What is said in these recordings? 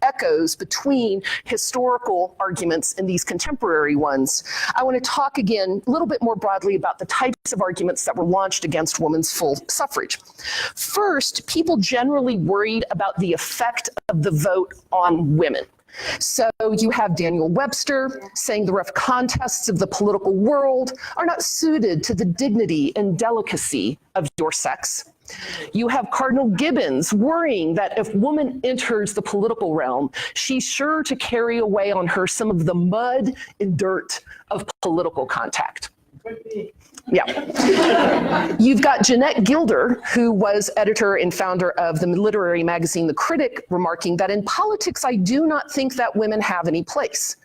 echoes between historical arguments and these contemporary ones, I want to talk again a little bit more broadly about the types of arguments that were launched against women's full suffrage. First, people generally worried about the effect of the vote on women. So you have Daniel Webster saying the rough contests of the political world are not suited to the dignity and delicacy of your sex. You have Cardinal Gibbons worrying that if woman enters the political realm, she's sure to carry away on her some of the mud and dirt of political contact. Yeah. You've got Jeanette Gilder, who was editor and founder of the literary magazine The Critic, remarking that in politics, I do not think that women have any place.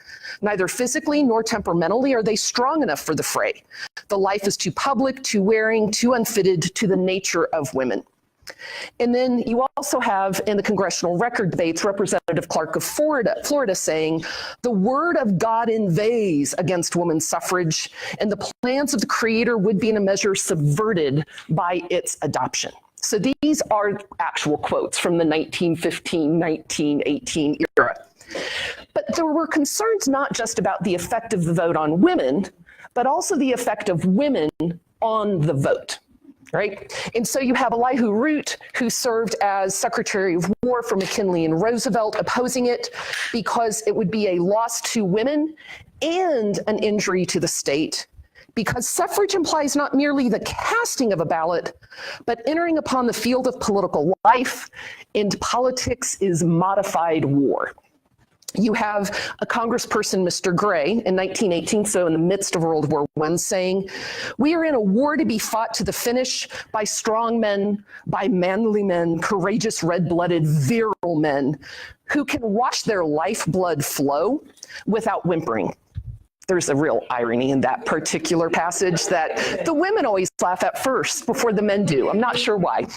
Neither physically nor temperamentally are they strong enough for the fray. The life is too public, too wearing, too unfitted to the nature of women. And then you also have in the congressional record debates, Representative Clark of Florida saying, the word of God inveighs against women's suffrage, and the plans of the Creator would be in a measure subverted by its adoption. So these are actual quotes from the 1915, 1918 era. But there were concerns not just about the effect of the vote on women, but also the effect of women on the vote. Right? And so you have Elihu Root, who served as Secretary of War for McKinley and Roosevelt, opposing it because it would be a loss to women and an injury to the state, because suffrage implies not merely the casting of a ballot, but entering upon the field of political life, and politics is modified war. You have a congressperson, Mr. Gray, in 1918, so in the midst of World War I, saying, we are in a war to be fought to the finish by strong men, by manly men, courageous, red-blooded, virile men who can watch their lifeblood flow without whimpering. There's a real irony in that particular passage that the women always laugh at first before the men do. I'm not sure why.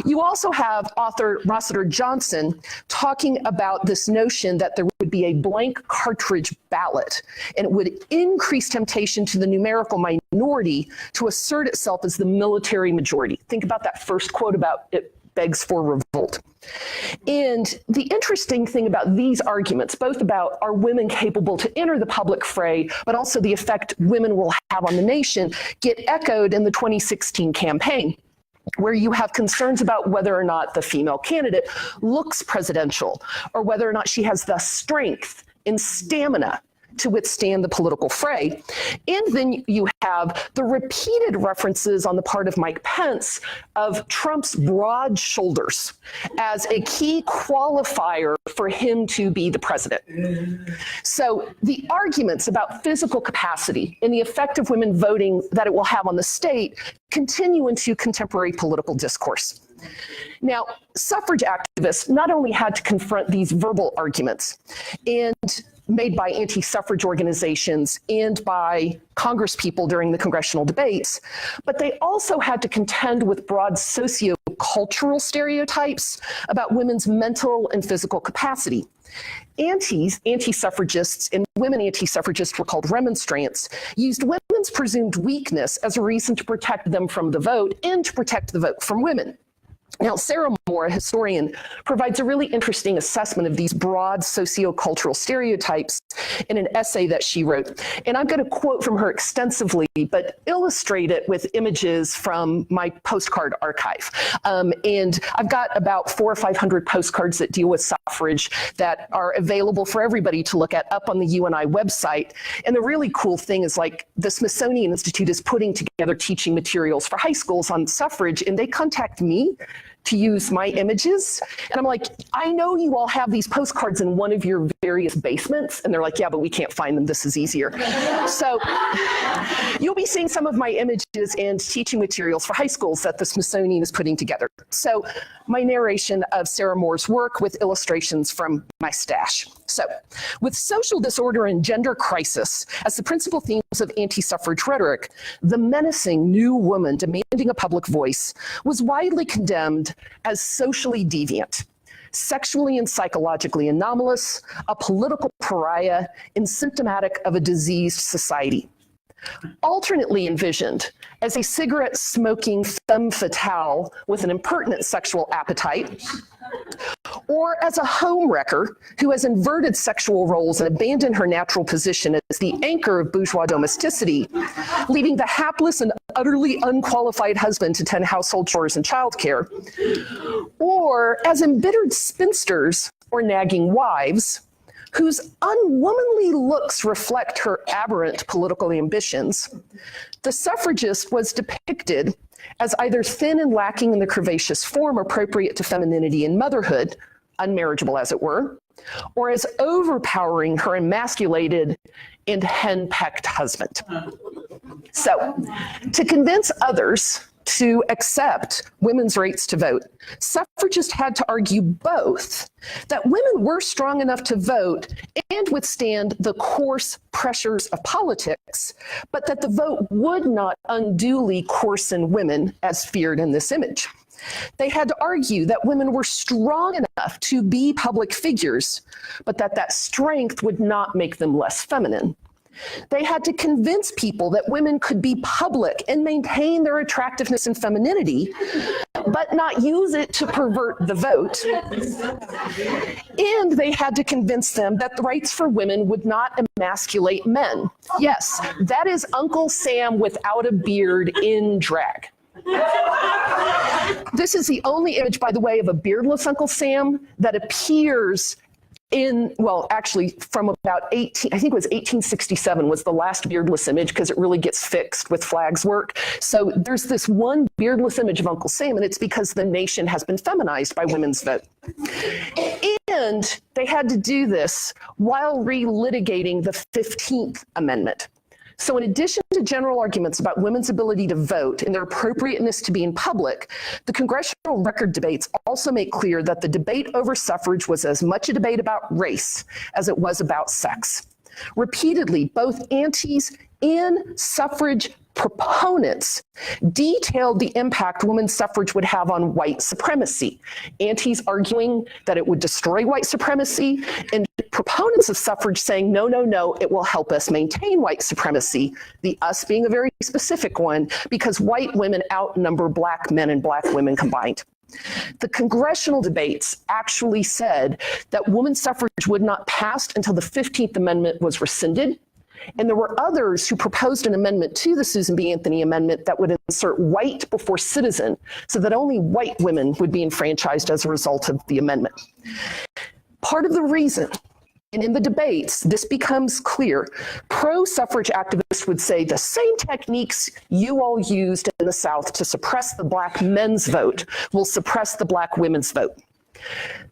You also have author Rossiter Johnson talking about this notion that there would be a blank cartridge ballot, and it would increase temptation to the numerical minority to assert itself as the military majority. Think about that first quote about it begs for revolt. And the interesting thing about these arguments, both about are women capable to enter the public fray, but also the effect women will have on the nation, get echoed in the 2016 campaign, where you have concerns about whether or not the female candidate looks presidential, or whether or not she has the strength and stamina to withstand the political fray. And then you have the repeated references on the part of Mike Pence of Trump's broad shoulders as a key qualifier for him to be the president. So the arguments about physical capacity and the effect of women voting that it will have on the state continue into contemporary political discourse. Now, suffrage activists not only had to confront these verbal arguments and made by anti-suffrage organizations and by congresspeople during the congressional debates, but they also had to contend with broad socio-cultural stereotypes about women's mental and physical capacity. Anti-suffragists and women anti-suffragists were called remonstrants, used women's presumed weakness as a reason to protect them from the vote and to protect the vote from women. Now, Sarah Moore, a historian, provides a really interesting assessment of these broad sociocultural stereotypes in an essay that she wrote. And I'm going to quote from her extensively, but illustrate it with images from my postcard archive. And I've got about 400 or 500 postcards that deal with suffrage that are available for everybody to look at up on the UNI website. And the really cool thing is, like, the Smithsonian Institute is putting together teaching materials for high schools on suffrage, and they contact me to use my images. And I'm like, I know you all have these postcards in one of your various basements. And they're like, yeah, but we can't find them. This is easier. So you'll be seeing some of my images and teaching materials for high schools that the Smithsonian is putting together. So my narration of Sarah Moore's work with illustrations from my stash. So, with social disorder and gender crisis as the principal themes of anti-suffrage rhetoric, the menacing new woman demanding a public voice was widely condemned as socially deviant, sexually and psychologically anomalous, a political pariah, and symptomatic of a diseased society. alternately envisioned as a cigarette-smoking femme fatale with an impertinent sexual appetite, or as a home wrecker who has inverted sexual roles and abandoned her natural position as the anchor of bourgeois domesticity, leaving the hapless and utterly unqualified husband to tend household chores and childcare, or as embittered spinsters or nagging wives whose unwomanly looks reflect her aberrant political ambitions. The suffragist was depicted as either thin and lacking in the curvaceous form appropriate to femininity and motherhood, unmarriageable as it were, or as overpowering her emasculated and henpecked husband. So, to convince others to accept women's rights to vote, suffragists had to argue both that women were strong enough to vote and withstand the coarse pressures of politics, but that the vote would not unduly coarsen women as feared in this image. They had to argue that women were strong enough to be public figures, but that strength would not make them less feminine. They had to convince people that women could be public and maintain their attractiveness and femininity, but not use it to pervert the vote. And they had to convince them that the rights for women would not emasculate men. Yes, that is Uncle Sam without a beard in drag. This is the only image, by the way, of a beardless Uncle Sam that appears in, well, actually from about I think it was 1867 was the last beardless image, because it really gets fixed with Flagg's work. So there's this one beardless image of Uncle Sam, and it's because the nation has been feminized by women's vote. And they had to do this while relitigating the 15th Amendment. So in addition to general arguments about women's ability to vote and their appropriateness to be in public, the congressional record debates also make clear that the debate over suffrage was as much a debate about race as it was about sex. Repeatedly, both antis and suffrage proponents detailed the impact women's suffrage would have on white supremacy. Antis arguing that it would destroy white supremacy, and proponents of suffrage saying, no, no, no, it will help us maintain white supremacy, the us being a very specific one, because white women outnumber black men and black women combined. The congressional debates actually said that women's suffrage would not pass until the 15th Amendment was rescinded. And there were others who proposed an amendment to the Susan B. Anthony Amendment that would insert white before citizen, so that only white women would be enfranchised as a result of the amendment. Part of the reason, and in the debates, this becomes clear, pro-suffrage activists would say the same techniques you all used in the South to suppress the black men's vote will suppress the black women's vote.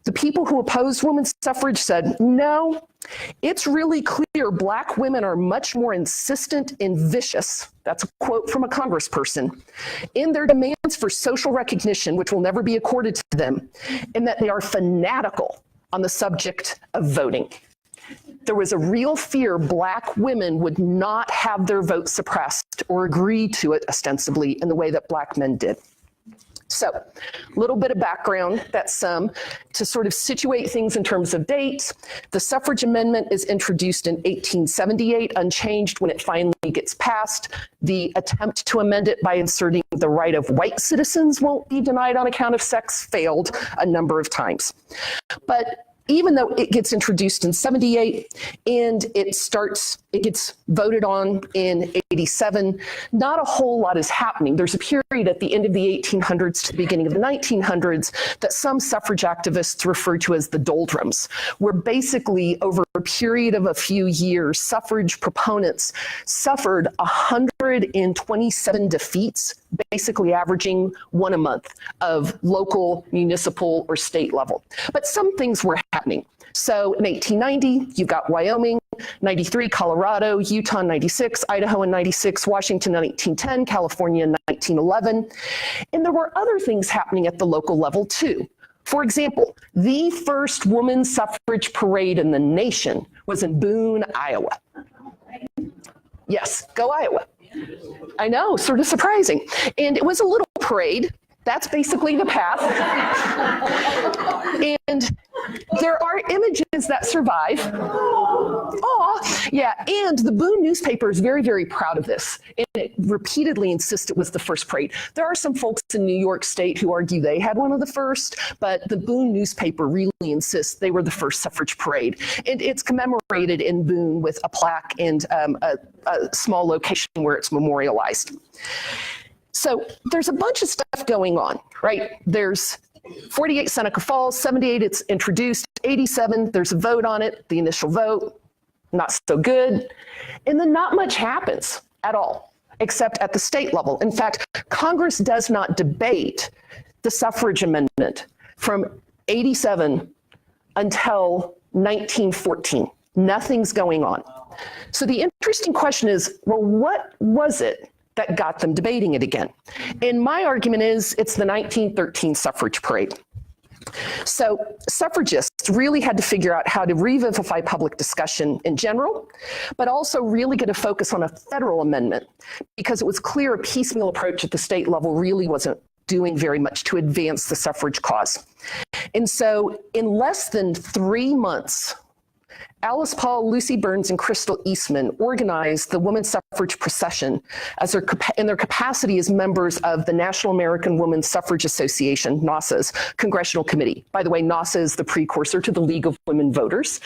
The people who opposed women's suffrage said, no, it's really clear black women are much more insistent and vicious, that's a quote from a congressperson, in their demands for social recognition, which will never be accorded to them, and that they are fanatical on the subject of voting. There was a real fear black women would not have their vote suppressed or agree to it ostensibly in the way that black men did. So, a little bit of background, that's to sort of situate things in terms of dates. The suffrage amendment is introduced in 1878, unchanged when it finally gets passed. The attempt to amend it by inserting the right of white citizens won't be denied on account of sex failed a number of times. But even though it gets introduced in 78 and it gets voted on in 87, not a whole lot is happening. There's a period at the end of the 1800s to the beginning of the 1900s that some suffrage activists refer to as the doldrums, where basically over a period of a few years, suffrage proponents suffered 127 defeats, basically averaging one a month of local, municipal, or state level. But some things were happening. So in 1890, you've got Wyoming, 93, Colorado, Utah in 96, Idaho in 96, Washington in 1910, California in 1911. And there were other things happening at the local level too. For example, the first women's suffrage parade in the nation was in Boone, Iowa. Yes, go Iowa. I know, sort of surprising. And it was a little parade. That's basically the path. And there are images that survive. Yeah, and the Boone newspaper is very, very proud of this. And it repeatedly insists it was the first parade. There are some folks in New York State who argue they had one of the first, but the Boone newspaper really insists they were the first suffrage parade. And it's commemorated in Boone with a plaque and a small location where it's memorialized. So there's a bunch of stuff going on, right? There's 48 Seneca Falls, 78 it's introduced, 87 there's a vote on it, the initial vote, not so good. And then not much happens at all, except at the state level. In fact, Congress does not debate the suffrage amendment from 87 until 1914. Nothing's going on. So the interesting question is, well, what was it that got them debating it again? And my argument is it's the 1913 suffrage parade. So suffragists really had to figure out how to revivify public discussion in general, but also really get a focus on a federal amendment, because it was clear a piecemeal approach at the state level really wasn't doing very much to advance the suffrage cause. And so in less than 3 months, Alice Paul, Lucy Burns, and Crystal Eastman organized the Women's Suffrage Procession in their capacity as members of the National American Women's Suffrage Association, NAWSA's Congressional Committee. By the way, NAWSA is the precursor to the League of Women Voters.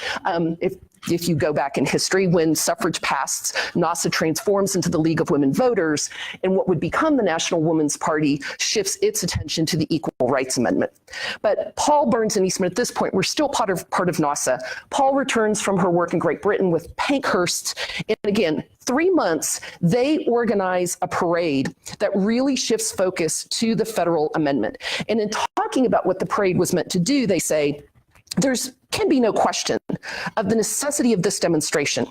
If you go back in history, when suffrage passed, NAWSA transforms into the League of Women Voters, and what would become the National Women's Party shifts its attention to the Equal Rights Amendment. But Paul, Burns, and Eastman at this point were still part of NAWSA. Paul returns from her work in Great Britain with Pankhurst, and again, 3 months, they organize a parade that really shifts focus to the federal amendment. And in talking about what the parade was meant to do, they say, there can be no question of the necessity of this demonstration.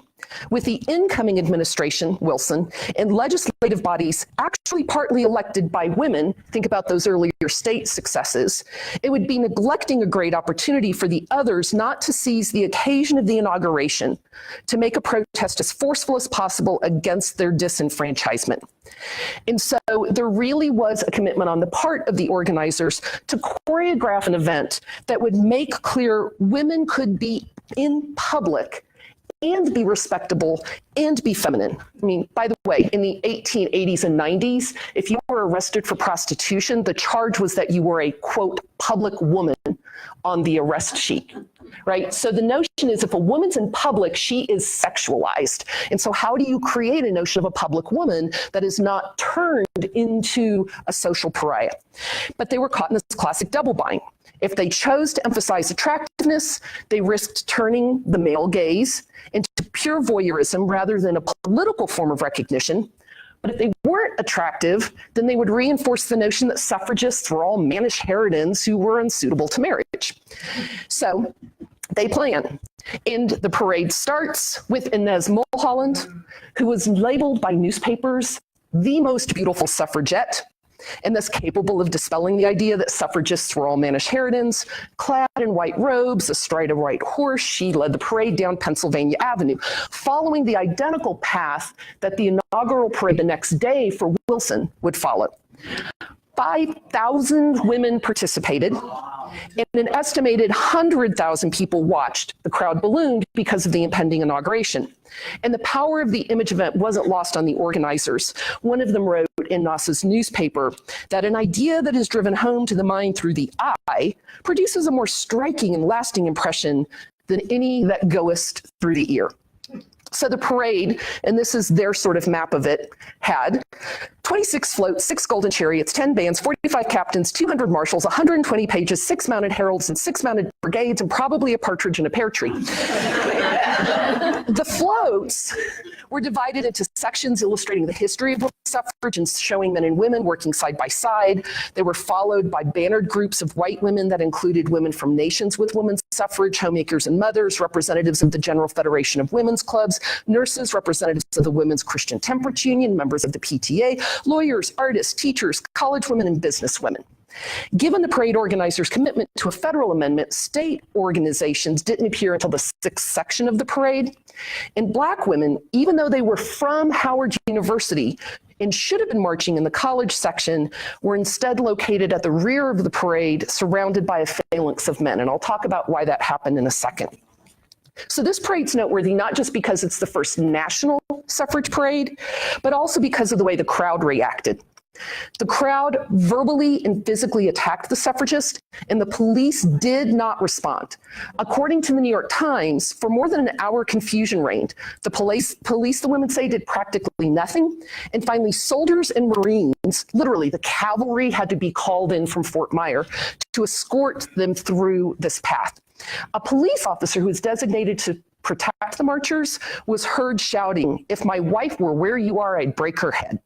With the incoming administration, Wilson, and legislative bodies actually partly elected by women, think about those earlier state successes, it would be neglecting a great opportunity for the others not to seize the occasion of the inauguration to make a protest as forceful as possible against their disenfranchisement. And so there really was a commitment on the part of the organizers to choreograph an event that would make clear women could be in public and be respectable and be feminine. I mean, by the way, in the 1880s and 90s, if you were arrested for prostitution, the charge was that you were a, quote, public woman on the arrest sheet, right? So the notion is if a woman's in public, she is sexualized. And so how do you create a notion of a public woman that is not turned into a social pariah? But they were caught in this classic double bind. If they chose to emphasize attractiveness, they risked turning the male gaze into pure voyeurism rather than a political form of recognition. But if they weren't attractive, then they would reinforce the notion that suffragists were all mannish harridans who were unsuitable to marriage. So they plan. And the parade starts with Inez Mulholland, who was labeled by newspapers the most beautiful suffragette, and thus capable of dispelling the idea that suffragists were all mannish harridans. Clad in white robes, astride a white horse, she led the parade down Pennsylvania Avenue, following the identical path that the inaugural parade the next day for Wilson would follow. 5,000 women participated, and an estimated 100,000 people watched. The crowd ballooned because of the impending inauguration. And the power of the image event wasn't lost on the organizers. One of them wrote in NAWSA's newspaper that an idea that is driven home to the mind through the eye produces a more striking and lasting impression than any that goest through the ear. So the parade, and this is their sort of map of it, had 26 floats, 6 golden chariots, 10 bands, 45 captains, 200 marshals, 120 pages, 6 mounted heralds, and 6 mounted brigades, and probably a partridge in a pear tree. The floats were divided into sections illustrating the history of suffrage and showing men and women working side by side. They were followed by bannered groups of white women that included women from nations with women's suffrage, homemakers and mothers, representatives of the General Federation of Women's Clubs, nurses, representatives of the Women's Christian Temperance Union, members of the PTA, lawyers, artists, teachers, college women, and business women. Given the parade organizers' commitment to a federal amendment, state organizations didn't appear until the 6th section of the parade. And Black women, even though they were from Howard University and should have been marching in the college section, were instead located at the rear of the parade, surrounded by a phalanx of men. And I'll talk about why that happened in a second. So this parade's noteworthy not just because it's the first national suffrage parade, but also because of the way the crowd reacted. The crowd verbally and physically attacked the suffragists, and the police did not respond. According to the New York Times, for more than an hour, confusion reigned. The police, the women say, did practically nothing. And finally, soldiers and Marines, literally the cavalry, had to be called in from Fort Myer to escort them through this path. A police officer who was designated to protect the marchers was heard shouting, "If my wife were where you are, I'd break her head."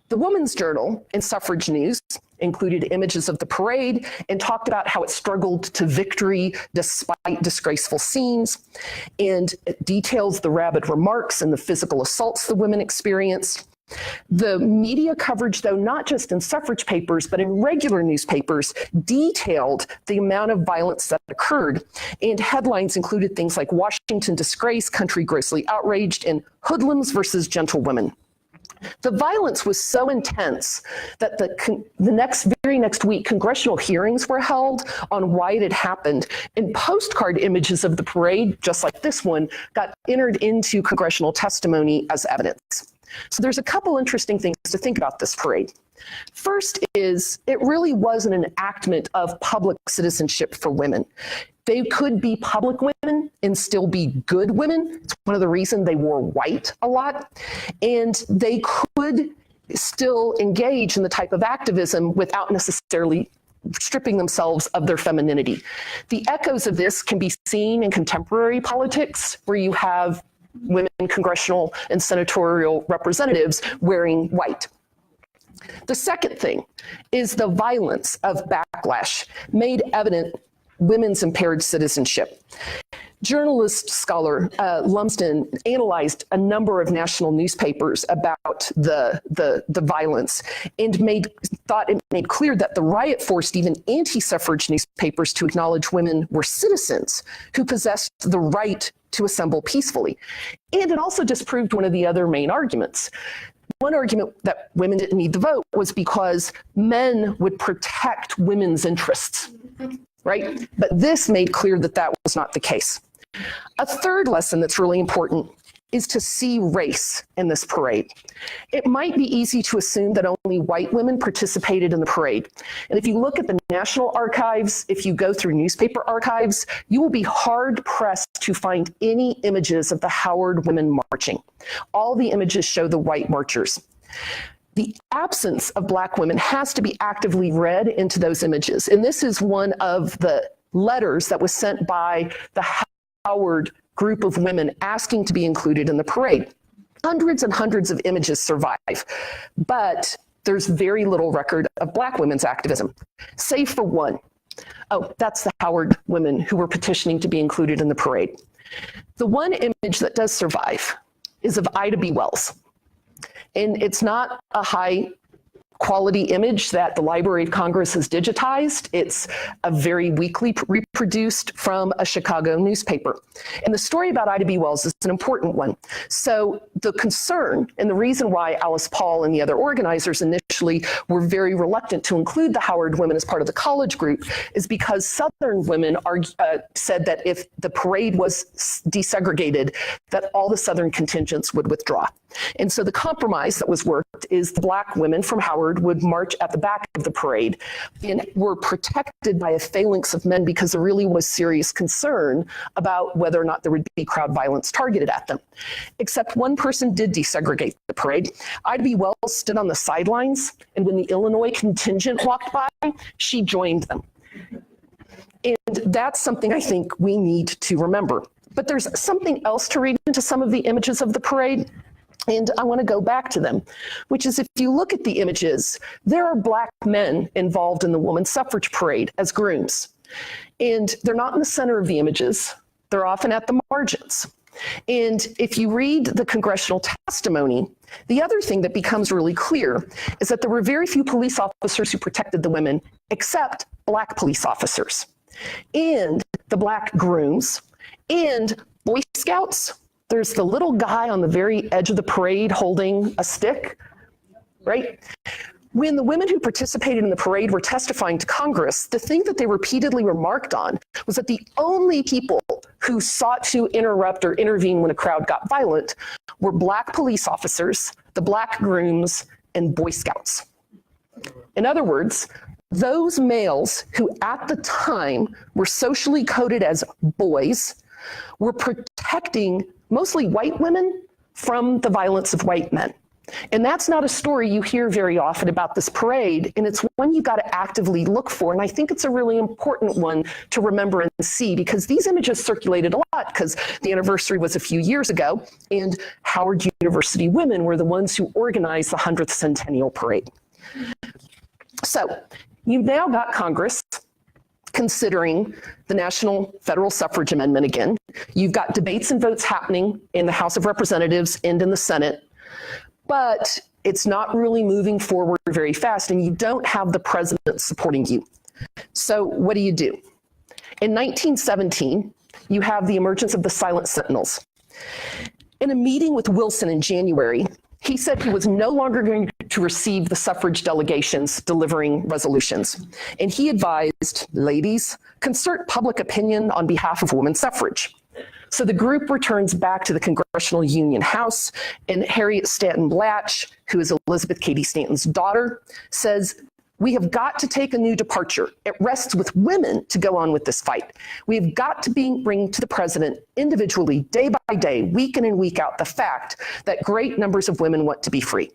The Woman's Journal in Suffrage News included images of the parade and talked about how it struggled to victory despite disgraceful scenes, and it details the rabid remarks and the physical assaults the women experienced. The media coverage, though, not just in suffrage papers, but in regular newspapers, detailed the amount of violence that occurred. And headlines included things like "Washington disgrace, country grossly outraged," and "Hoodlums versus gentlewomen." The violence was so intense that the very next week, congressional hearings were held on why it had happened, and postcard images of the parade, just like this one, got entered into congressional testimony as evidence. So there's a couple interesting things to think about this parade. First is it really was an enactment of public citizenship for women. They could be public women and still be good women. It's one of the reasons they wore white a lot. And they could still engage in the type of activism without necessarily stripping themselves of their femininity. The echoes of this can be seen in contemporary politics, where you have women congressional and senatorial representatives wearing white. The second thing is the violence of backlash made evident women's impaired citizenship. Journalist scholar Lumsden analyzed a number of national newspapers about the violence and thought it made clear that the riot forced even anti-suffrage newspapers to acknowledge women were citizens who possessed the right to assemble peacefully. And it also disproved one of the other main arguments. One argument that women didn't need to vote was because men would protect women's interests, right? But this made clear that that was not the case. A third lesson that's really important is to see race in this parade. It might be easy to assume that only white women participated in the parade. And if you look at the National Archives, if you go through newspaper archives, you will be hard pressed to find any images of the Howard women marching. All the images show the white marchers. The absence of Black women has to be actively read into those images. And this is one of the letters that was sent by the Howard group of women asking to be included in the parade. Hundreds and hundreds of images survive, but there's very little record of Black women's activism, save for one. Oh, that's the Howard women who were petitioning to be included in the parade. The one image that does survive is of Ida B. Wells. And it's not a high quality image that the Library of Congress has digitized. It's a very weakly reproduced from a Chicago newspaper. And the story about Ida B. Wells is an important one. So the concern and the reason why Alice Paul and the other organizers initially were very reluctant to include the Howard women as part of the college group is because Southern women said that if the parade was desegregated, that all the Southern contingents would withdraw. And so the compromise that was worked is the Black women from Howard would march at the back of the parade and were protected by a phalanx of men because there really was serious concern about whether or not there would be crowd violence targeted at them. Except one person did desegregate the parade. Ida B. Wells stood on the sidelines, and when the Illinois contingent walked by, she joined them. And that's something I think we need to remember. But there's something else to read into some of the images of the parade. And I want to go back to them, which is if you look at the images, there are Black men involved in the women's suffrage parade as grooms. And they're not in the center of the images. They're often at the margins. And if you read the congressional testimony, the other thing that becomes really clear is that there were very few police officers who protected the women, except Black police officers, and the Black grooms, and Boy Scouts. There's the little guy on the very edge of the parade holding a stick, right? When the women who participated in the parade were testifying to Congress, the thing that they repeatedly remarked on was that the only people who sought to interrupt or intervene when a crowd got violent were Black police officers, the Black grooms, and Boy Scouts. In other words, those males who at the time were socially coded as boys were protecting mostly white women from the violence of white men. And that's not a story you hear very often about this parade, and it's one you got to actively look for. And I think it's a really important one to remember and see, because these images circulated a lot because the anniversary was a few years ago, and Howard University women were the ones who organized the 100th Centennial Parade. So you've now got Congress considering the National Federal Suffrage Amendment again. You've got debates and votes happening in the House of Representatives and in the Senate. But it's not really moving forward very fast, and you don't have the president supporting you. So what do? In 1917, you have the emergence of the Silent Sentinels. In a meeting with Wilson in January, he said he was no longer going to receive the suffrage delegations delivering resolutions. And he advised, ladies, concert public opinion on behalf of women's suffrage. So the group returns back to the Congressional Union House, and Harriet Stanton Blatch, who is Elizabeth Cady Stanton's daughter, says, we have got to take a new departure. It rests with women to go on with this fight. We've got to bring to the president individually, day by day, week in and week out, the fact that great numbers of women want to be free.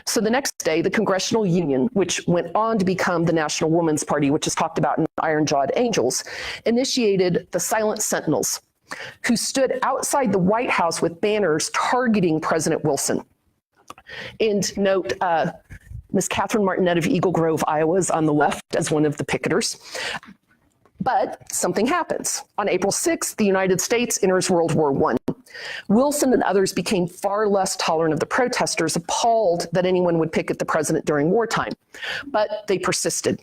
So the next day, the Congressional Union, which went on to become the National Woman's Party, which is talked about in Iron-Jawed Angels, initiated the Silent Sentinels, who stood outside the White House with banners targeting President Wilson. And note, Ms. Catherine Martinet of Eagle Grove, Iowa is on the left as one of the picketers. But something happens. On April 6th, the United States enters World War I. Wilson and others became far less tolerant of the protesters, appalled that anyone would picket the president during wartime. But they persisted.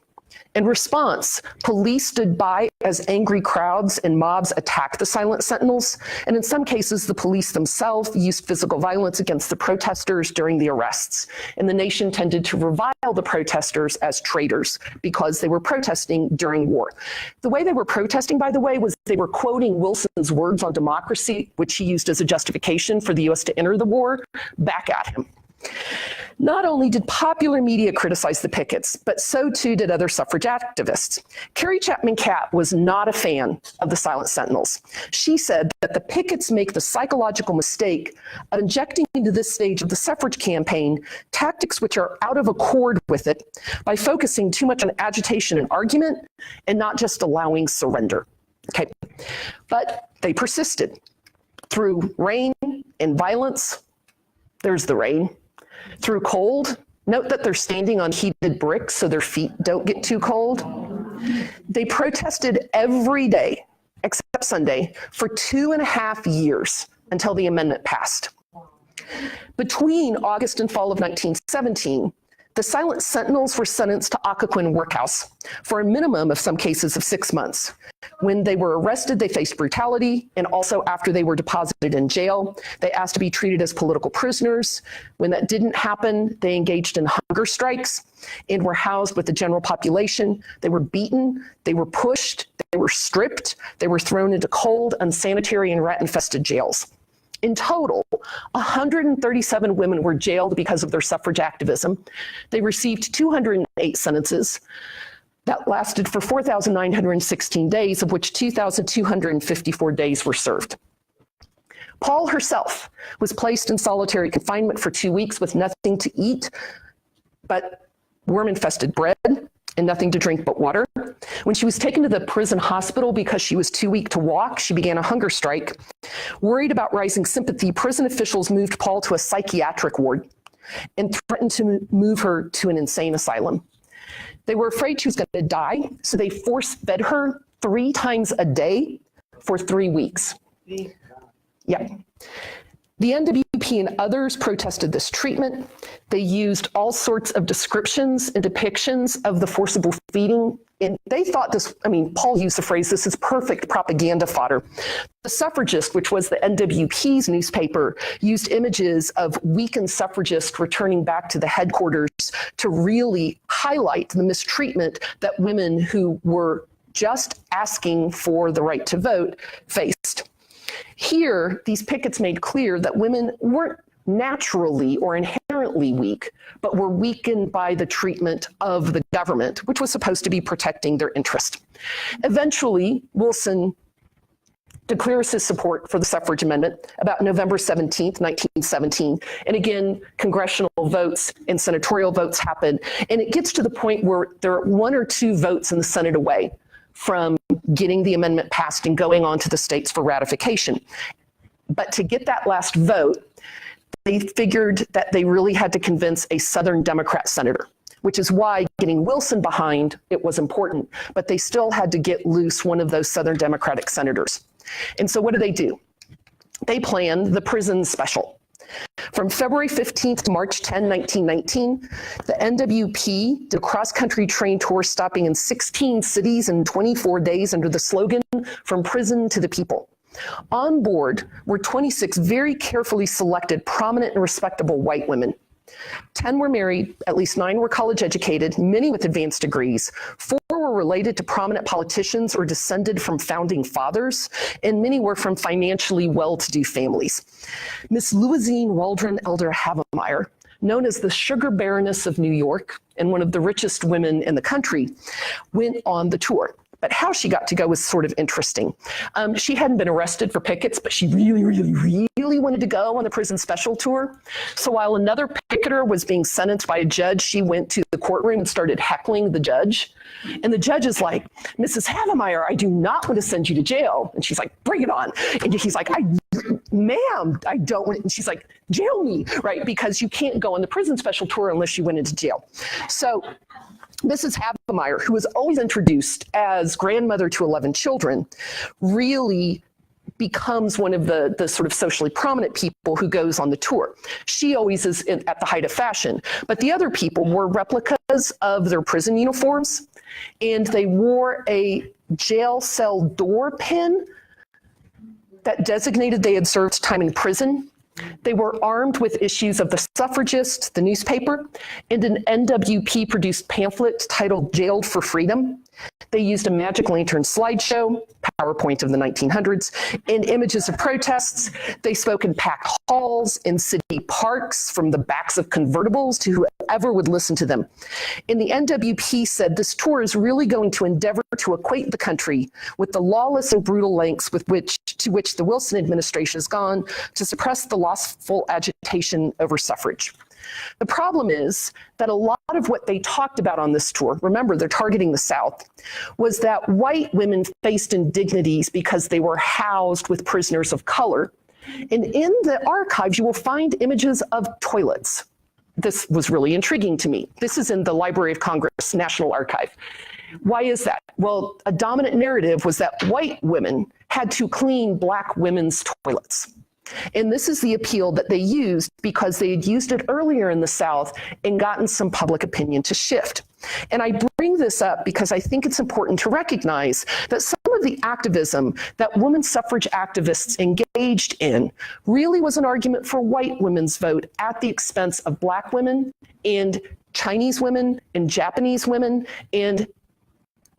In response, police stood by as angry crowds and mobs attacked the Silent Sentinels, and in some cases, the police themselves used physical violence against the protesters during the arrests. And the nation tended to revile the protesters as traitors because they were protesting during war. The way they were protesting, by the way, was they were quoting Wilson's words on democracy, which he used as a justification for the U.S. to enter the war, back at him. Not only did popular media criticize the pickets, but so too did other suffrage activists. Carrie Chapman Catt was not a fan of the Silent Sentinels. She said that the pickets make the psychological mistake of injecting into this stage of the suffrage campaign tactics which are out of accord with it by focusing too much on agitation and argument and not just allowing surrender. Okay, but they persisted through rain and violence. There's the rain. Through cold, note that they're standing on heated bricks so their feet don't get too cold. They protested every day, except Sunday, for 2.5 years until the amendment passed. Between August and fall of 1917, the Silent Sentinels were sentenced to Occoquan Workhouse for a minimum of some cases of 6 months. When they were arrested, they faced brutality, and also after they were deposited in jail, they asked to be treated as political prisoners. When that didn't happen, they engaged in hunger strikes and were housed with the general population. They were beaten, they were pushed, they were stripped, they were thrown into cold, unsanitary, and rat-infested jails. In total, 137 women were jailed because of their suffrage activism. They received 208 sentences that lasted for 4,916 days, of which 2,254 days were served. Paul herself was placed in solitary confinement for 2 weeks with nothing to eat but worm-infested bread and nothing to drink but water. When she was taken to the prison hospital because she was too weak to walk, she began a hunger strike. Worried about rising sympathy, prison officials moved Paul to a psychiatric ward and threatened to move her to an insane asylum. They were afraid she was going to die, so they force-fed her 3 times a day for 3 weeks. Yeah. The NWP and others protested this treatment. They used all sorts of descriptions and depictions of the forcible feeding And they thought this, I mean, Paul used the phrase, this is perfect propaganda fodder. The Suffragist, which was the NWP's newspaper, used images of weakened suffragists returning back to the headquarters to really highlight the mistreatment that women who were just asking for the right to vote faced. Here, these pickets made clear that women weren't naturally or inherently weak, but were weakened by the treatment of the government, which was supposed to be protecting their interest. Eventually, Wilson declares his support for the suffrage amendment about November 17th, 1917. And again, congressional votes and senatorial votes happen. And it gets to the point where there are 1 or 2 votes in the Senate away from getting the amendment passed and going on to the states for ratification. But to get that last vote, they figured that they really had to convince a Southern Democrat senator, which is why getting Wilson behind it was important, but they still had to get loose one of those Southern Democratic senators. And so what do? They planned the prison special. From February 15th to March 10, 1919, the NWP did a cross-country train tour stopping in 16 cities in 24 days under the slogan, "From prison to the people." On board were 26 very carefully selected, prominent and respectable white women. 10 were married, at least 9 were college educated, many with advanced degrees. 4 were related to prominent politicians or descended from founding fathers, and many were from financially well-to-do families. Miss Louisine Waldron Elder Havemeyer, known as the Sugar Baroness of New York and one of the richest women in the country, went on the tour. But how she got to go was sort of interesting. She hadn't been arrested for pickets, but she really wanted to go on the prison special tour. So while another picketer was being sentenced by a judge, she went to the courtroom and started heckling the judge. And the judge is like, "Mrs. Havemeyer, I do not want to send you to jail." And she's like, "Bring it on." And he's like, "Ma'am, I don't want it." And she's like, "Jail me," right? Because you can't go on the prison special tour unless you went into jail. So Mrs. Havemeyer, who was always introduced as grandmother to 11 children, really becomes one of the sort of socially prominent people who goes on the tour. She always is at the height of fashion, but the other people wore replicas of their prison uniforms, and they wore a jail cell door pin that designated they had served time in prison. They were armed with issues of the Suffragist, the newspaper, and an NWP-produced pamphlet titled "Jailed for Freedom." They used a magic lantern slideshow, PowerPoint of the 1900s, and images of protests. They spoke in packed halls, in city parks, from the backs of convertibles to whoever would listen to them. And the NWP said this tour is really going to endeavor to equate the country with the lawless and brutal lengths to which the Wilson administration has gone to suppress the lawful agitation over suffrage. The problem is that a lot of what they talked about on this tour, remember they're targeting the South, was that white women faced indignities because they were housed with prisoners of color. And in the archives, you will find images of toilets. This was really intriguing to me. This is in the Library of Congress National Archive. Why is that? Well, a dominant narrative was that white women had to clean black women's toilets. And this is the appeal that they used because they had used it earlier in the South and gotten some public opinion to shift. And I bring this up because I think it's important to recognize that some of the activism that women suffrage activists engaged in really was an argument for white women's vote at the expense of black women and Chinese women and Japanese women and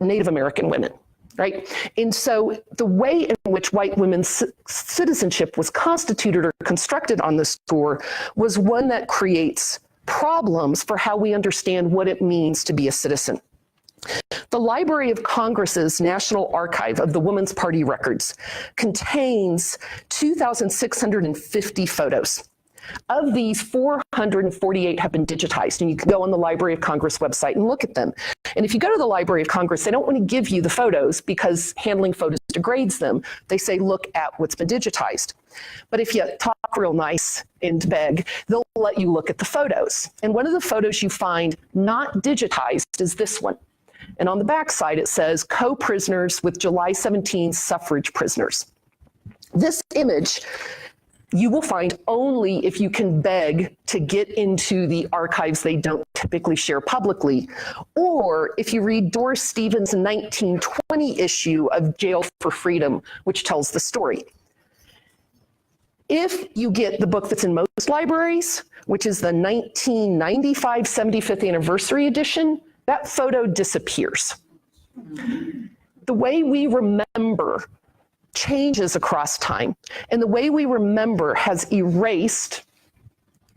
Native American women. Right? And so the way in which white women's citizenship was constituted or constructed on this tour was one that creates problems for how we understand what it means to be a citizen. The Library of Congress's National Archive of the Women's Party records contains 2,650 photos. Of these, 448 have been digitized, and you can go on the Library of Congress website and look at them. And if you go to the Library of Congress, they don't want to give you the photos because handling photos degrades them. They say, look at what's been digitized. But if you talk real nice and beg, they'll let you look at the photos. And one of the photos you find not digitized is this one. And on the back side, it says, co-prisoners with July 17 suffrage prisoners. This image you will find only if you can beg to get into the archives they don't typically share publicly, or if you read Doris Stevens' 1920 issue of Jail for Freedom, which tells the story. If you get the book that's in most libraries, which is the 1995 75th anniversary edition, that photo disappears. The way we remember changes across time, and the way we remember has erased,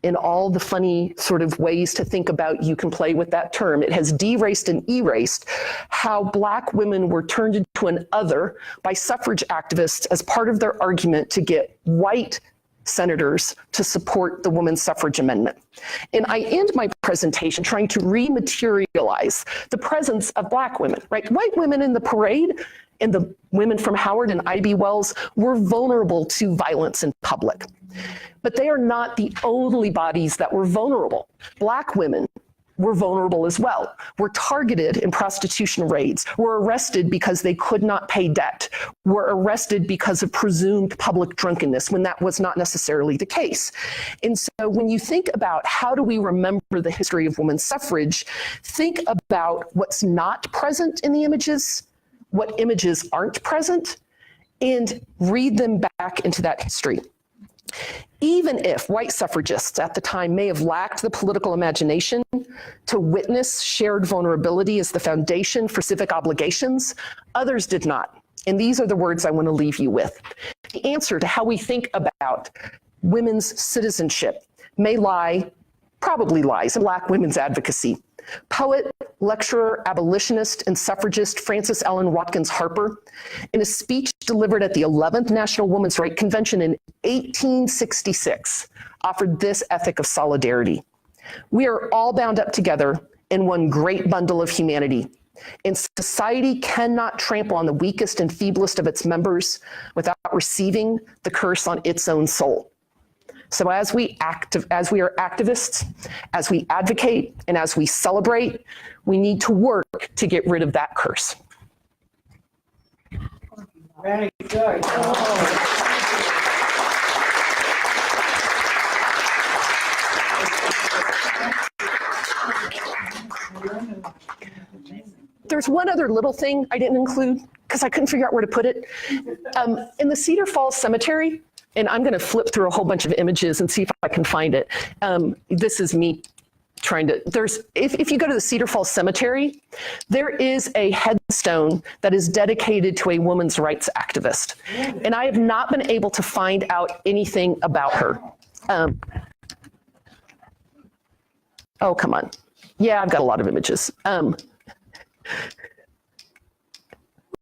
in all the funny sort of ways to think about, you can play with that term, it has deraced and erased how Black women were turned into an other by suffrage activists as part of their argument to get white senators to support the women's suffrage amendment. And I end my presentation trying to rematerialize the presence of Black women, right? White women in the parade and the women from Howard and I.B. Wells were vulnerable to violence in public. But they are not the only bodies that were vulnerable. Black women were vulnerable as well, were targeted in prostitution raids, were arrested because they could not pay debt, were arrested because of presumed public drunkenness when that was not necessarily the case. And so when you think about how do we remember the history of women's suffrage, think about what's not present in the images, what images aren't present, and read them back into that history. Even if white suffragists at the time may have lacked the political imagination to witness shared vulnerability as the foundation for civic obligations, others did not. And these are the words I want to leave you with. The answer to how we think about women's citizenship probably lies in Black women's advocacy. Poet, lecturer, abolitionist, and suffragist Frances Ellen Watkins Harper, in a speech delivered at the 11th National Women's Rights Convention in 1866, offered this ethic of solidarity. We are all bound up together in one great bundle of humanity, and society cannot trample on the weakest and feeblest of its members without receiving the curse on its own soul. So as we are activists, as we advocate, and as we celebrate, we need to work to get rid of that curse. Very good. There's one other little thing I didn't include because I couldn't figure out where to put it. In the Cedar Falls Cemetery, and I'm going to flip through a whole bunch of images and see if I can find it. This is me trying to, if you go to the Cedar Falls Cemetery, there is a headstone that is dedicated to a women's rights activist. And I have not been able to find out anything about her. Oh, come on. Yeah, I've got a lot of images. Where'd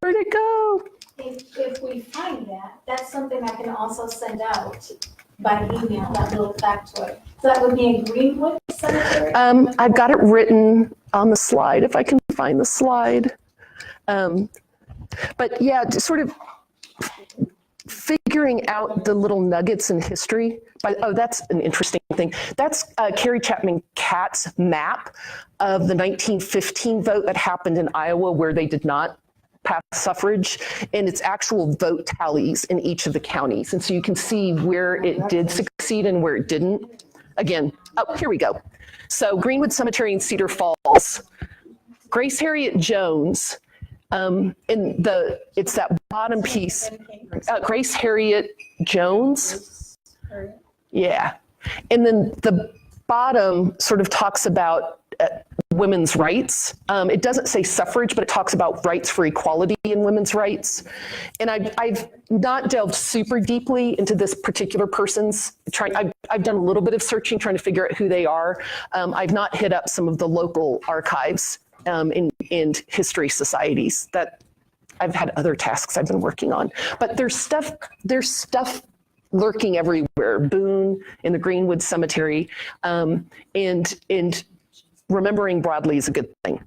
it go? If we find that, that's something I can also send out by email, that little factoid. So that would be in Greenwood Cemetery? I've got it written on the slide, if I can find the slide. But yeah, just sort of figuring out the little nuggets in history. Oh, that's an interesting thing. That's Carrie Chapman Catt's map of the 1915 vote that happened in Iowa where they did not pass suffrage, and its actual vote tallies in each of the counties. And so you can see where it did succeed and where it didn't. Again, oh, here we go. So Greenwood Cemetery in Cedar Falls. Grace Harriet Jones, it's that bottom piece. Grace Harriet Jones. Yeah. And then the bottom sort of talks about women's rights. It doesn't say suffrage, but it talks about rights for equality in women's rights. And I've not delved super deeply into this particular person's. I've done a little bit of searching, trying to figure out who they are. I've not hit up some of the local archives and history societies that I've had other tasks I've been working on. But there's stuff lurking everywhere. Boone in the Greenwood Cemetery, and remembering broadly is a good thing.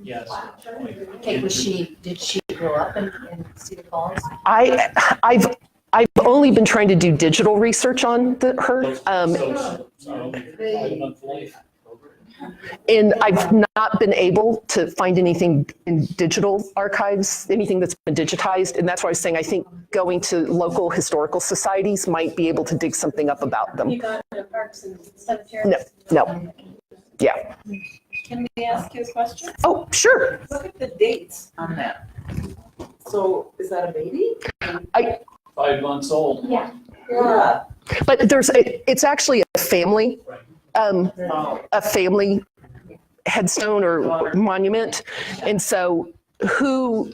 Yes. Kate, did she grow up in Cedar Falls? I've only been trying to do digital research on her. And I've not been able to find anything in digital archives, anything that's been digitized. And that's why I was saying I think going to local historical societies might be able to dig something up about them. You got the parks and cemeteries? No. Yeah. Can we ask you a question? Oh, sure. Look at the dates on that. So is that a baby? 5 months old. Yeah. Yeah. But it's actually a family, a family headstone or monument. And so who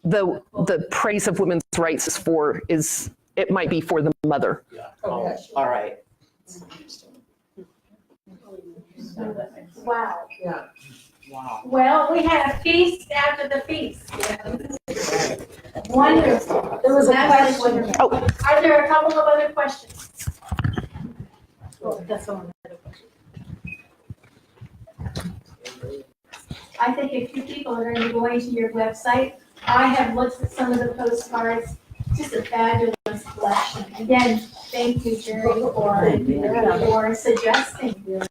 the praise of women's rights is for is, it might be for the mother. Yeah. Oh, all right. Wow. Yeah. Wow. Well, we had a feast after the feast. Wonderful. There was a question. Oh, Are there a couple of other questions? That's all. I think if you people are going to be going to your website, I have looked at some of the postcards. Just a fabulous collection. Again, thank you, Jerry, for suggesting.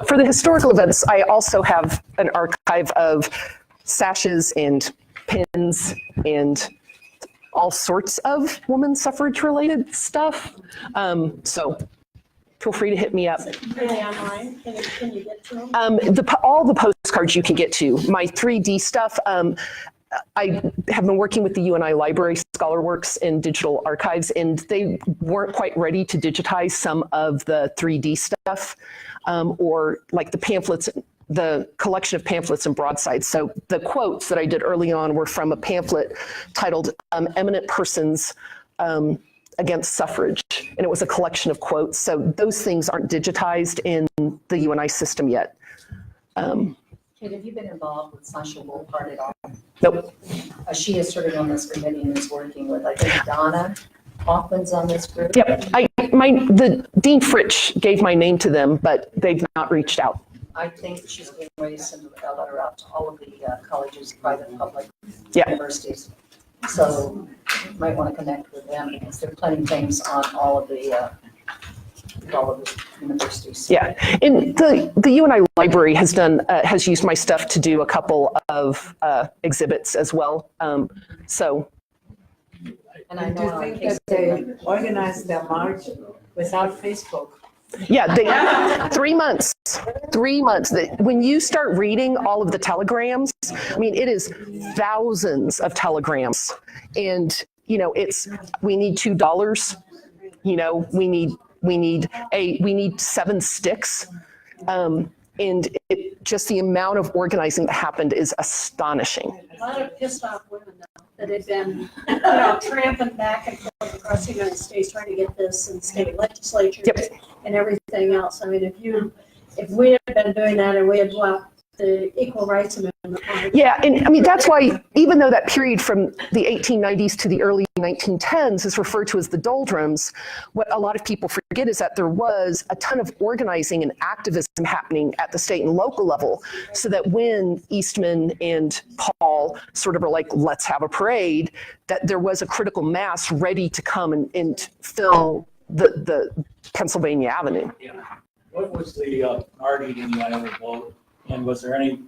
for the historical events, I also have an archive of sashes and pins and all sorts of women's suffrage related stuff. So feel free to hit me up. Really online? Can you get to them? All the postcards you can get to. My 3D stuff, I have been working with the UNI Library ScholarWorks and digital archives, and they weren't quite ready to digitize some of the 3D stuff, or like the pamphlets, the collection of pamphlets and broadsides. So the quotes that I did early on were from a pamphlet titled Eminent Persons Against Suffrage, and it was a collection of quotes. So those things aren't digitized in the UNI system yet. Kate, have you been involved with Sasha Wolfhard at all? Nope. She is serving on this committee and is working with, I think, Donna Hoffman's on this group. Yep. The Dean Fritsch gave my name to them, but they've not reached out. I think she's getting ready to send a letter out to all of the colleges, private and public Yeah. universities. So you might want to connect with them because they're planning things on all of the universities. Yeah, and the UNI Library has used my stuff to do a couple of exhibits as well. So And I Do know you on think case that they organized their march without Facebook? yeah, 3 months. 3 months. When you start reading all of the telegrams, I mean, it is thousands of telegrams, and it's we need $2. We need 7 sticks. And just the amount of organizing that happened is astonishing. A lot of pissed off women now that have been, tramping back and forth across the United States trying to get this in state legislatures Yep. and everything else. I mean, if we had been doing that and we had blocked the Equal Rights Amendment. Yeah, and I mean, that's why, even though that period from the 1890s to the early 1910s is referred to as the doldrums, what a lot of people forget is that there was a ton of organizing and activism happening at the state and local level, so that when Eastman and Paul sort of were like, let's have a parade, that there was a critical mass ready to come and fill the Pennsylvania Avenue. Yeah. What was the party in the Iowa vote? And was there any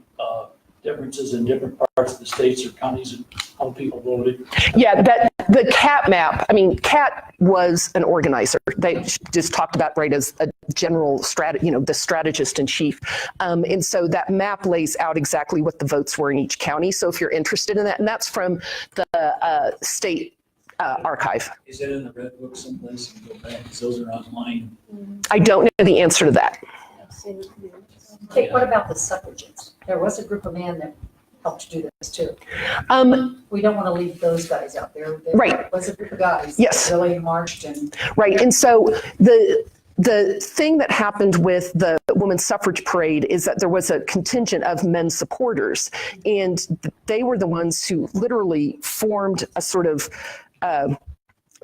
differences in different parts of the states or counties and how people voted? Yeah, the Cate map, I mean, Cate was an organizer. They just talked about right as a general the strategist in chief. And so that map lays out exactly what the votes were in each county. So if you're interested in that, and that's from the state archive. Is it in the red book someplace? And go back, 'cause those are online. I don't know the answer to that. Kate, what about the suffragettes? There was a group of men that helped do this too. We don't want to leave those guys out there. There Right. was a group of guys. Yes. That really marched and. Right, and so the thing that happened with the women's suffrage parade is that there was a contingent of men supporters, and they were the ones who literally formed a sort of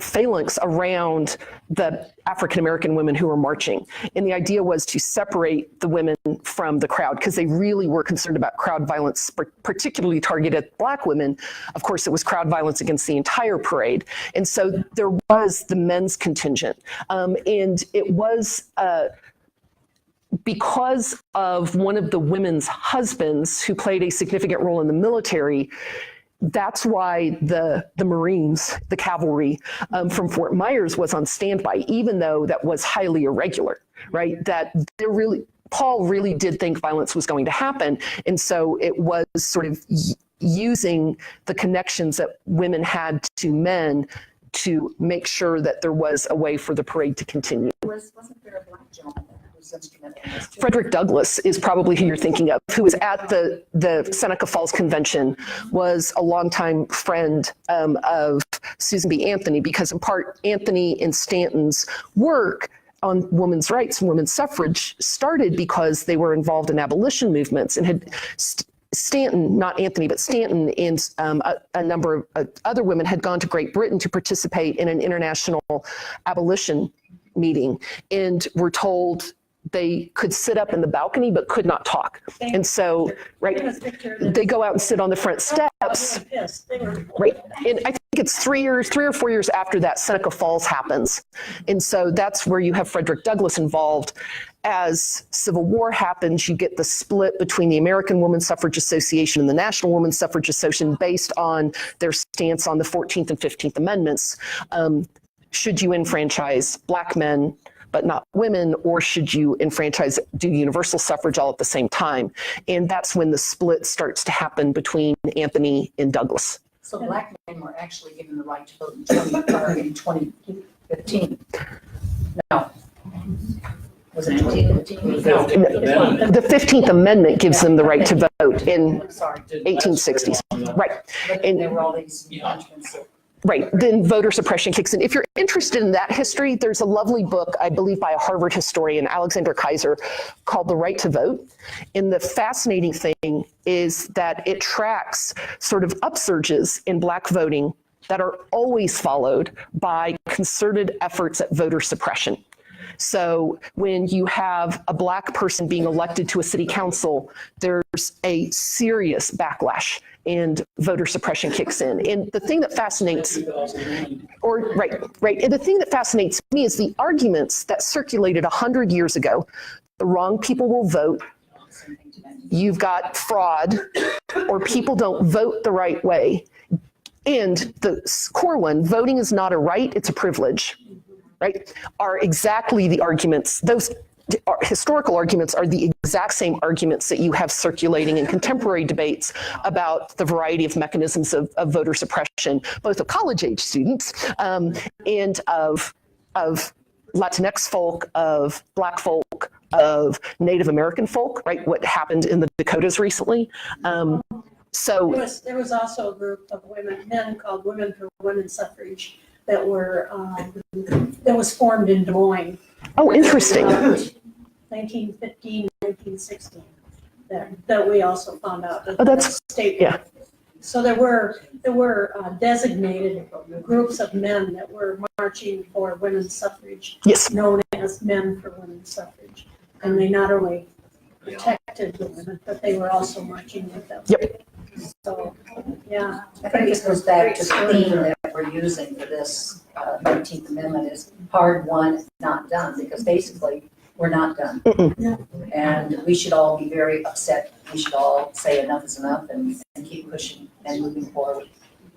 phalanx around the African-American women who were marching. And the idea was to separate the women from the crowd because they really were concerned about crowd violence, particularly targeted at Black women. Of course, it was crowd violence against the entire parade. And so there was the men's contingent. And it was because of one of the women's husbands who played a significant role in the military, that's why the Marines, the cavalry from Fort Myers was on standby, even though that was highly irregular, right? That Paul really did think violence was going to happen. And so it was sort of using the connections that women had to men to make sure that there was a way for the parade to continue. Wasn't there a black gentleman who was instrumental in this too? Frederick Douglass is probably who you're thinking of, who was at the Seneca Falls Convention, was a longtime friend of Susan B. Anthony, because in part Anthony and Stanton's work on women's rights and women's suffrage started because they were involved in abolition movements and had Stanton, not Anthony, but Stanton and a number of other women had gone to Great Britain to participate in an international abolition meeting and were told they could sit up in the balcony but could not talk. And so, right, they go out and sit on the front steps. Right, and I think it's 3 or 4 years after that, Seneca Falls happens. And so that's where you have Frederick Douglass involved. As Civil War happens, you get the split between the American Women's Suffrage Association and the National Women's Suffrage Association based on their stance on the 14th and 15th Amendments. Should you enfranchise black men but not women, or should you do universal suffrage all at the same time? And that's when the split starts to happen between Anthony and Douglass. So black men were actually given the right to vote in 2015. No. Was it 2015? No. The 15th Amendment gives them the right to vote in I'm sorry. 1860s. Right. But And there were all these punishments. right, then voter suppression kicks in. If you're interested in that history, there's a lovely book, I believe by a Harvard historian, Alexander Kaiser, called The Right to Vote. And the fascinating thing is that it tracks sort of upsurges in black voting that are always followed by concerted efforts at voter suppression. So when you have a black person being elected to a city council, there's a serious backlash and voter suppression kicks in. And the thing that fascinates, And the thing that fascinates me is the arguments that circulated 100 years ago. The wrong people will vote. You've got fraud, or people don't vote the right way. And the core one, voting is not a right, it's a privilege, right? Are exactly the arguments, those historical arguments are the exact same arguments that you have circulating in contemporary debates about the variety of mechanisms of voter suppression, both of college-age students and of Latinx folk, of black folk, of Native American folk, right? What happened in the Dakotas recently. There was also a group of men called Women for Women's Suffrage that was formed in Des Moines. Oh, interesting. 1915, 1916, that we also found out. Oh, that's state. Yeah. So there were designated groups of men that were marching for women's suffrage. Yes. Known as Men for Women's Suffrage, and they not only protected the women, but they were also marching with them. Yep. So, yeah. I think this goes back to the theme that we're using for this 19th Amendment is hard won, not done, because basically we're not done. And we should all be very upset. We should all say enough is enough and keep pushing and moving forward.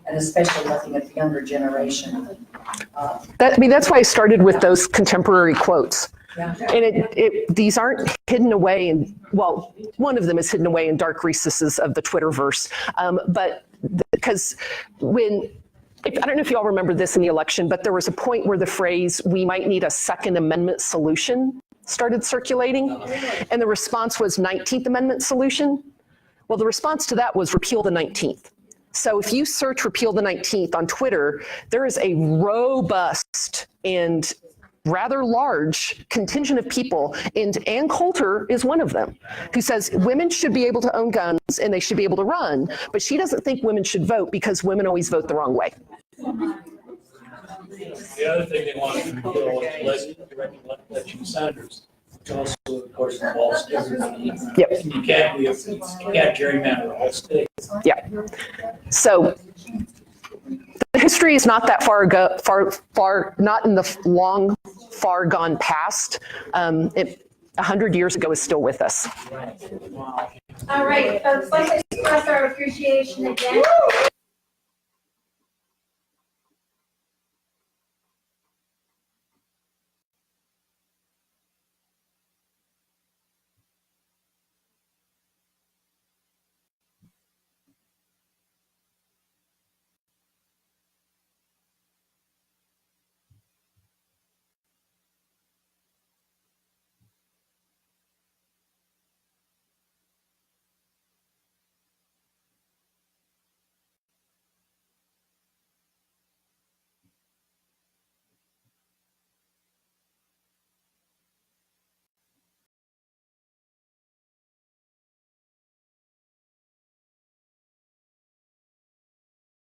And especially looking at the younger generation. That's why I started with those contemporary quotes. Yeah. And these aren't hidden away in, well, one of them is hidden away in dark recesses of the Twitterverse. But because I don't know if you all remember this in the election, but there was a point where the phrase, "we might need a Second Amendment solution," started circulating. And the response was 19th Amendment solution. Well, the response to that was repeal the 19th. So if you search repeal the 19th on Twitter, there is a robust and rather large contingent of people, and Ann Coulter is one of them, who says women should be able to own guns and they should be able to run, but she doesn't think women should vote because women always vote the wrong way. The other thing they want to repeal was election senators, which also, of course, involves everybody. Yep. You can't gerrymander a whole state. Yeah. So the history is not that far, not in the long, far gone past. 100 years ago is still with us. All right, folks, let's express our appreciation again.